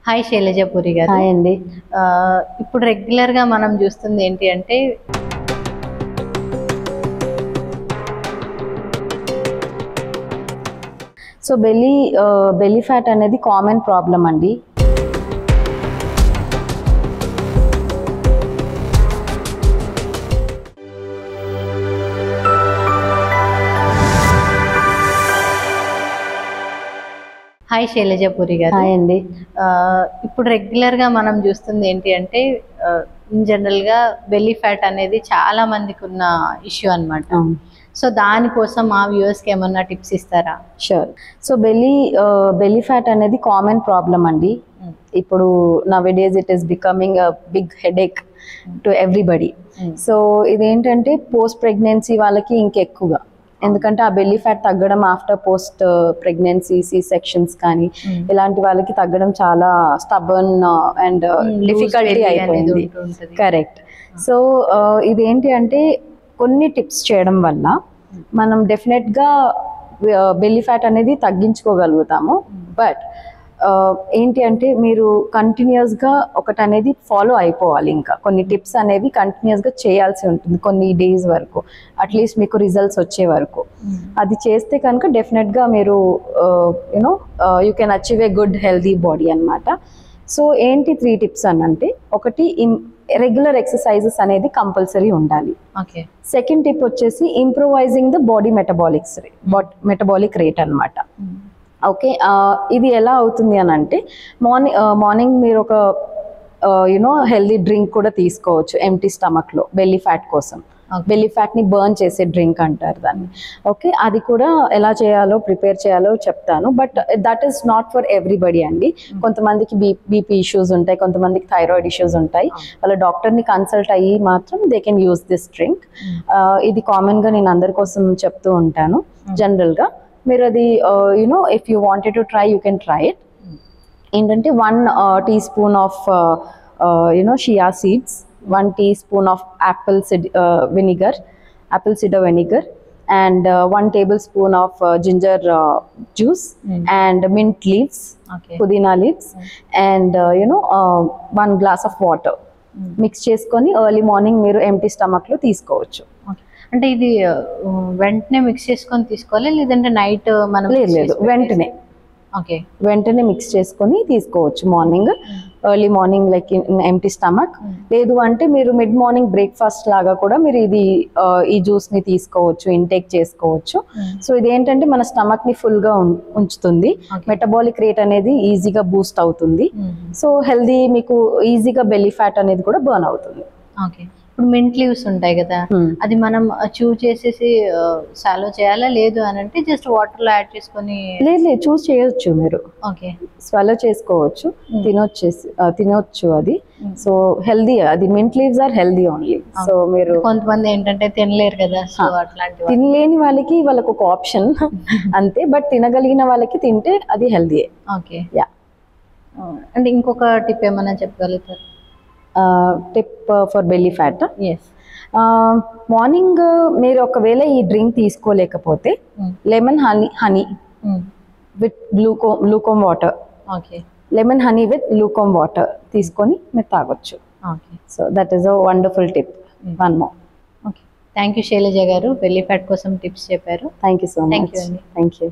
Hi శైలజాపురి గారు. Hi అండి. ఇప్పుడు రెగ్యులర్గా మనం చూస్తుంది ఏంటి అంటే సో బెల్లీ ఫ్యాట్ అనేది కామన్ ప్రాబ్లం అండి. హాయ్ శైలజాపురి గారు. హాయ్ అండి. ఇప్పుడు రెగ్యులర్గా మనం చూస్తుంది ఏంటి అంటే ఇన్ జనరల్గా బెల్లీ ఫ్యాట్ అనేది చాలా మందికి ఉన్న ఇష్యూ అనమాట. సో దానికోసం మా వ్యూవర్స్కి ఏమన్నా టిప్స్ ఇస్తారా? షూర్. సో బెల్లీ ఫ్యాట్ అనేది కామన్ ప్రాబ్లం అండి. ఇప్పుడు nowadays it is becoming a big headache to everybody. So ఇదేంటంటే పోస్ట్ ప్రెగ్నెన్సీ వాళ్ళకి ఇంకెక్కువగా, ఎందుకంటే ఆ బెల్లీ ఫ్యాట్ తగ్గడం after post pregnancy C sections కానీ ఇలాంటి వాళ్ళకి తగ్గడం చాలా స్టబర్న్ అండ్ డిఫికల్టీ అయిపోయింది. కరెక్ట్. సో ఇదేంటి అంటే కొన్ని టిప్స్ చేయడం వల్ల మనం డెఫినెట్గా బెల్లీ ఫ్యాట్ అనేది తగ్గించుకోగలుగుతాము. బట్ ఏంటి అంటే మీరు కంటిన్యూస్గా ఒకటి అనేది ఫాలో అయిపోవాలి. ఇంకా కొన్ని టిప్స్ అనేవి కంటిన్యూస్గా చేయాల్సి ఉంటుంది కొన్ని డేస్ వరకు, అట్లీస్ట్ మీకు రిజల్ట్స్ వచ్చే వరకు. అది చేస్తే కనుక డెఫినెట్గా మీరు you know you can achieve a good healthy body అనమాట. సో ఏంటి 3 టిప్స్ అని అంటే, ఒకటి రెగ్యులర్ ఎక్సర్సైజెస్ అనేది కంపల్సరీ ఉండాలి. ఓకే. సెకండ్ టిప్ వచ్చేసి improvising the body metabolic rate అనమాట. ఓకే. ఇది ఎలా అవుతుంది అని అంటే, మార్నింగ్ మీరు ఒక హెల్దీ డ్రింక్ కూడా తీసుకోవచ్చు ఎంప్టీ స్టమక్లో బెల్లీ ఫ్యాట్ కోసం. బెల్లీ ఫ్యాట్ని బర్న్ చేసే డ్రింక్ అంటారు దాన్ని. ఓకే. అది కూడా ఎలా చేయాలో ప్రిపేర్ చేయాలో చెప్తాను. But that is not for everybody అండి. కొంతమందికి బీపీ ఇష్యూస్ ఉంటాయి, కొంతమందికి థైరాయిడ్ ఇష్యూస్ ఉంటాయి. వాళ్ళ డాక్టర్ని కన్సల్ట్ అయ్యి మాత్రం they can use this drink. ఇది కామన్గా నేను అందరి కోసం చెప్తూ ఉంటాను. జనరల్గా మీరు అది if you wanted to try you can try it. ఏంటంటే 1 teaspoon of Shia seeds, 1 teaspoon of apple cider vinegar, and 1 tablespoon of ginger juice, and mint leaves, pudina leaves, and 1 glass of water. Mix చేసుకొని early morning మీరు empty స్టమక్లో తీసుకోవచ్చు. అంటే ఇది వెంటనే mix చేసుకొని తీసుకోవాలి, లేదంటే నైట్ మనం? లేదు, వెంటనే. ఓకే. వెంటనే మిక్స్ చేసుకొని తీసుకోవచ్చు morning, early morning like empty stomach. లేదు అంటే మీరు మిడ్ మార్నింగ్ బ్రేక్ఫాస్ట్ లాగా కూడా మీరు ఈ జ్యూస్ని తీసుకోవచ్చు, ఇంటేక్ చేసుకోవచ్చు. సో ఇదేంటంటే మన స్టమక్ని ఫుల్గా ఉంచుతుంది, మెటబాలిక్ రేట్ అనేది ఈజీగా బూస్ట్ అవుతుంది. సో హెల్దీ మీకు ఈజీగా బెల్లీ ఫ్యాట్ అనేది కూడా బర్న్ అవుతుంది. ఓకే. ఇప్పుడు మింట్ లీవ్స్ ఉంటాయి కదా, అది మనం చూ చేసేసి సాలో చేయాలా, లేదు అని అంటే జస్ట్ వాటర్లో యాడ్ చేసుకొని? లేదు, చూస్ చేయొచ్చు మీరు. ఓకే. స్వాలో చేసుకోవచ్చు, తినొచ్చు అది. సో హెల్దీ, అది mint leaves are healthy only. So మీరు కొంతమంది ఏంటంటే తినలేరు కదా, సో అట్లాంటి తినలేని వాళ్ళకి ఒక ఆప్షన్ అంతే. బట్ తినగలిగిన వాళ్ళకి తింటే అది హెల్దీ. ఓకే. యా. అంటే ఇంకొక టిప్ ఏమన్నా చెప్పగలుగుతారు? Tip for belly fat. Yes. Morning మీరు ఒకవేళ ఈ డ్రింక్ తీసుకోలేకపోతే lemon honey with lukewarm water. Okay. Lemon honey with lukewarm water తీసుకొని మీరు తాగొచ్చు. Okay. So that is a wonderful tip. One more. Okay. Thank you Shailaja garu, belly fat కోసం tips చెప్పారు. Thank you so much. Thank you. Thank you.